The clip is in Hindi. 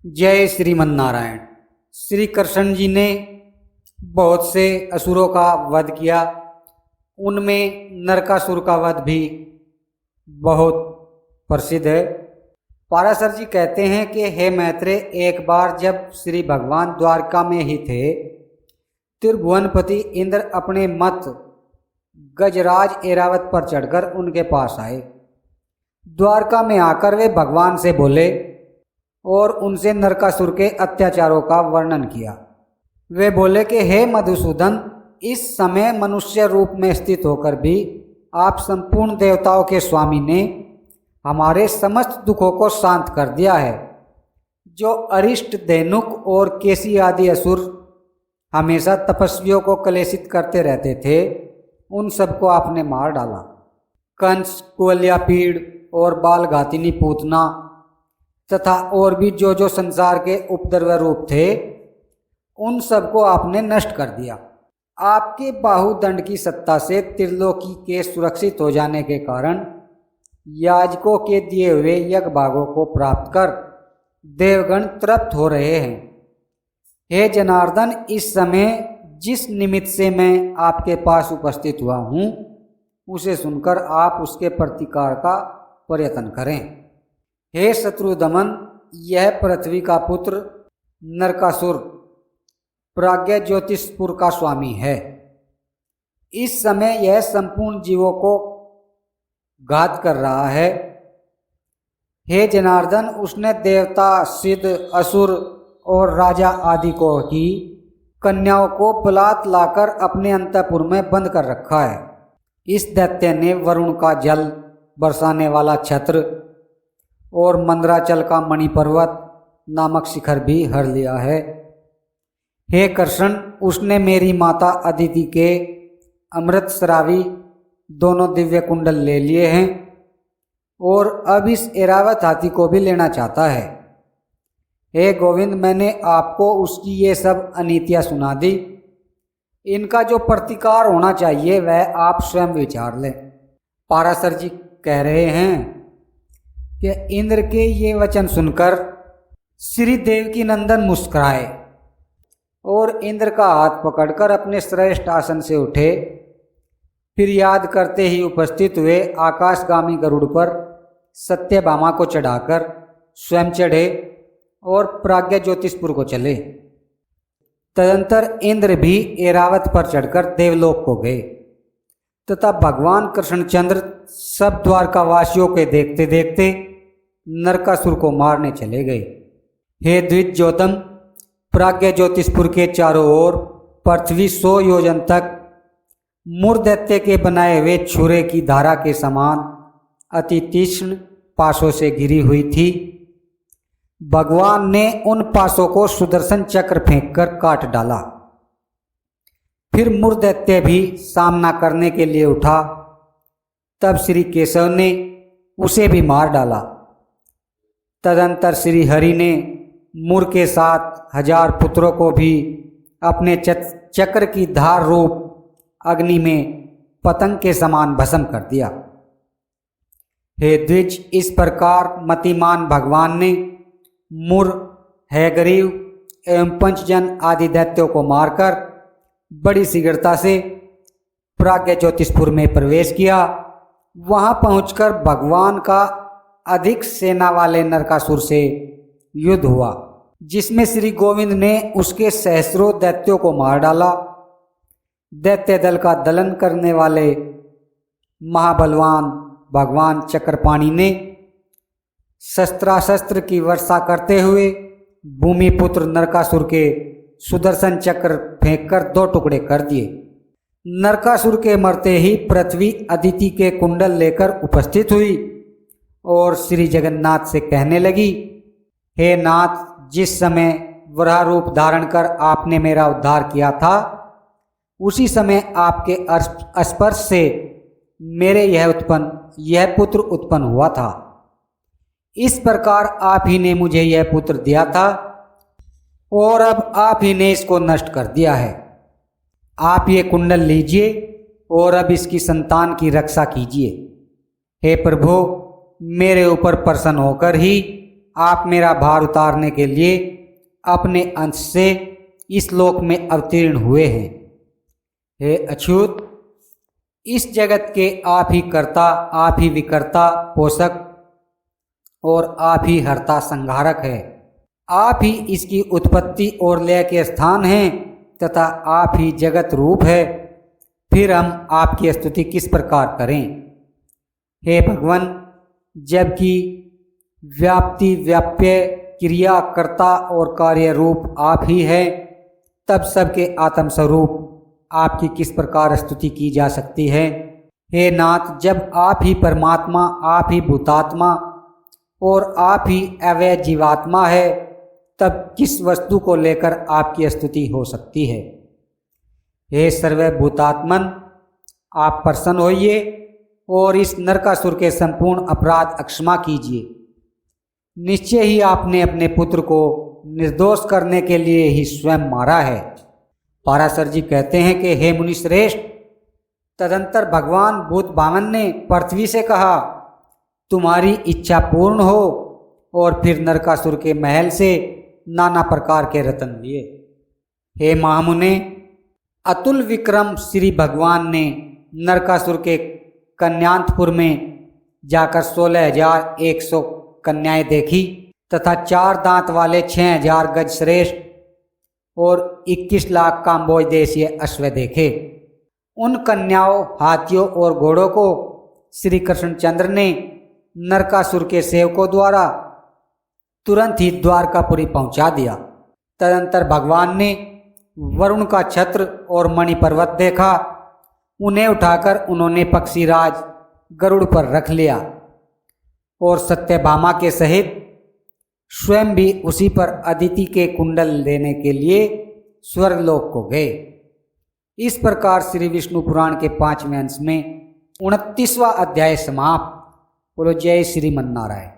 जय श्रीमन नारायण। श्री कृष्ण जी ने बहुत से असुरों का वध किया, उनमें नरकासुर का वध भी बहुत प्रसिद्ध है। पाराशर जी कहते हैं कि हे मैत्रेय, एक बार जब श्री भगवान द्वारका में ही थे, त्रिभुवनपति इंद्र अपने मत गजराज ऐरावत पर चढ़कर उनके पास आए। द्वारका में आकर वे भगवान से बोले और उनसे नरकासुर के अत्याचारों का वर्णन किया। वे बोले कि हे मधुसूदन, इस समय मनुष्य रूप में स्थित होकर भी आप संपूर्ण देवताओं के स्वामी ने हमारे समस्त दुखों को शांत कर दिया है। जो अरिष्ट, धेनुक और केसी आदि असुर हमेशा तपस्वियों को कलेशित करते रहते थे, उन सबको आपने मार डाला। कंस, कुवलयापीड़ और बालघातिनी पूतना तथा और भी जो संसार के उपद्रव रूप थे, उन सबको आपने नष्ट कर दिया। आपके बाहुदंड की सत्ता से त्रिलोकी के सुरक्षित हो जाने के कारण याजकों के दिए हुए यज्ञ भागों को प्राप्त कर देवगण तृप्त हो रहे हैं। हे जनार्दन, इस समय जिस निमित्त से मैं आपके पास उपस्थित हुआ हूँ, उसे सुनकर आप उसके प्रतिकार का प्रयत्न करें। हे शत्रुदमन, यह पृथ्वी का पुत्र नरकासुर प्राज्ञ ज्योतिषपुर का स्वामी है। इस समय यह संपूर्ण जीवों को घात कर रहा है। हे जनार्दन, उसने देवता, सिद्ध, असुर और राजा आदि को की कन्याओं को बलात् लाकर अपने अंतःपुर में बंद कर रखा है। इस दैत्य ने वरुण का जल बरसाने वाला छत्र और मंदराचल का मणि पर्वत नामक शिखर भी हर लिया है। हे कृष्ण, उसने मेरी माता अदिति के अमृत स्रावी दोनों दिव्य कुंडल ले लिए हैं और अब इस ऐरावत हाथी को भी लेना चाहता है। हे गोविंद, मैंने आपको उसकी ये सब अनीतियाँ सुना दी। इनका जो प्रतिकार होना चाहिए वह आप स्वयं विचार लें। पाराशर जी कह रहे हैं कि इंद्र के ये वचन सुनकर श्री देवकी नंदन मुस्कुराए और इंद्र का हाथ पकड़कर अपने श्रेष्ठ आसन से उठे। फिर याद करते ही उपस्थित हुए आकाशगामी गरुड़ पर सत्यभामा को चढ़ाकर स्वयं चढ़े और प्राज्ञ ज्योतिषपुर को चले। तदंतर इंद्र भी ऐरावत पर चढ़कर देवलोक को गए तथा भगवान कृष्णचंद्र सब द्वारकावासियों के देखते देखते नरकासुर को मारने चले गए। हे द्विजोतम, प्राज्ञ ज्योतिषपुर के चारों ओर पृथ्वी 100 योजन तक मूर्धैत्य के बनाए हुए छुरे की धारा के समान अति तीक्ष्ण पाशों से घिरी हुई थी। भगवान ने उन पाशों को सुदर्शन चक्र फेंककर काट डाला। फिर मूर्धैत्य भी सामना करने के लिए उठा, तब श्री केशव ने उसे भी मार डाला। तदंतर श्री हरि ने मुर के साथ 1000 पुत्रों को भी अपने चक्र की धार रूप अग्नि में पतंग के समान भस्म कर दिया। हे द्विज, इस प्रकार मतिमान भगवान ने मुर, हैग्रीव एवं पंचजन आदि दैत्यों को मारकर बड़ी शीघ्रता से प्राज्ञ ज्योतिषपुर में प्रवेश किया। वहां पहुंचकर भगवान का अधिक सेना वाले नरकासुर से युद्ध हुआ, जिसमें श्री गोविंद ने उसके सहस्रों दैत्यों को मार डाला। दैत्य दल का दलन करने वाले महाबलवान भगवान चक्रपाणि ने शस्त्रास्त्र की वर्षा करते हुए भूमिपुत्र नरकासुर के सुदर्शन चक्र फेंककर 2 टुकड़े कर दिए। नरकासुर के मरते ही पृथ्वी अदिति के कुंडल लेकर उपस्थित हुई और श्री जगन्नाथ से कहने लगी, हे नाथ, जिस समय वराह रूप धारण कर आपने मेरा उद्धार किया था, उसी समय आपके स्पर्श से मेरे यह पुत्र उत्पन्न हुआ था। इस प्रकार आप ही ने मुझे यह पुत्र दिया था और अब आप ही ने इसको नष्ट कर दिया है। आप ये कुंडल लीजिए और अब इसकी संतान की रक्षा कीजिए। हे प्रभु, मेरे ऊपर प्रसन्न होकर ही आप मेरा भार उतारने के लिए अपने अंश से इस लोक में अवतीर्ण हुए हैं। हे अच्युत, इस जगत के आप ही कर्ता, आप ही विकर्ता, पोषक और आप ही हर्ता संहारक है। आप ही इसकी उत्पत्ति और लय के स्थान हैं तथा आप ही जगत रूप है। फिर हम आपकी स्तुति किस प्रकार करें? हे भगवान, जबकि व्याप्ति, व्याप्य, क्रिया, कर्ता और कार्य रूप आप ही है, तब सबके आत्म स्वरूप आपकी किस प्रकार स्तुति की जा सकती है? हे नाथ, जब आप ही परमात्मा, आप ही भूतात्मा और आप ही अवय जीवात्मा है, तब किस वस्तु को लेकर आपकी स्तुति हो सकती है? हे सर्वभूतात्मन, आप प्रसन्न होइए और इस नरकासुर के संपूर्ण अपराध अक्षमा कीजिए। निश्चय ही आपने अपने पुत्र को निर्दोष करने के लिए ही स्वयं मारा है। पाराशर जी कहते हैं कि हे मुनि श्रेष्ठ, तदंतर भगवान भूत वामन ने पृथ्वी से कहा, तुम्हारी इच्छा पूर्ण हो, और फिर नरकासुर के महल से नाना प्रकार के रत्न लिए। हे महामुने, अतुल विक्रम श्री भगवान ने नरकासुर के कन्यांतपुर में जाकर 16,100 कन्याएं देखी तथा 4 दांत वाले 6,000 गज श्रेष्ठ और 21 लाख काम्बोज देशीय अश्व देखे। उन कन्याओं, हाथियों और घोड़ों को श्री कृष्णचंद्र ने नरकासुर के सेवकों द्वारा तुरंत ही द्वारकापुरी पहुंचा दिया। तदंतर भगवान ने वरुण का छत्र और मणि पर्वत देखा। उन्हें उठाकर उन्होंने पक्षीराज गरुड़ पर रख लिया और सत्यभामा के सहित स्वयं भी उसी पर अदिति के कुंडल लेने के लिए स्वर्गलोक को गए। इस प्रकार श्री विष्णु पुराण के 5वें अंश में 29वां अध्याय समाप्त। बोलो जय श्रीमन्नारायण।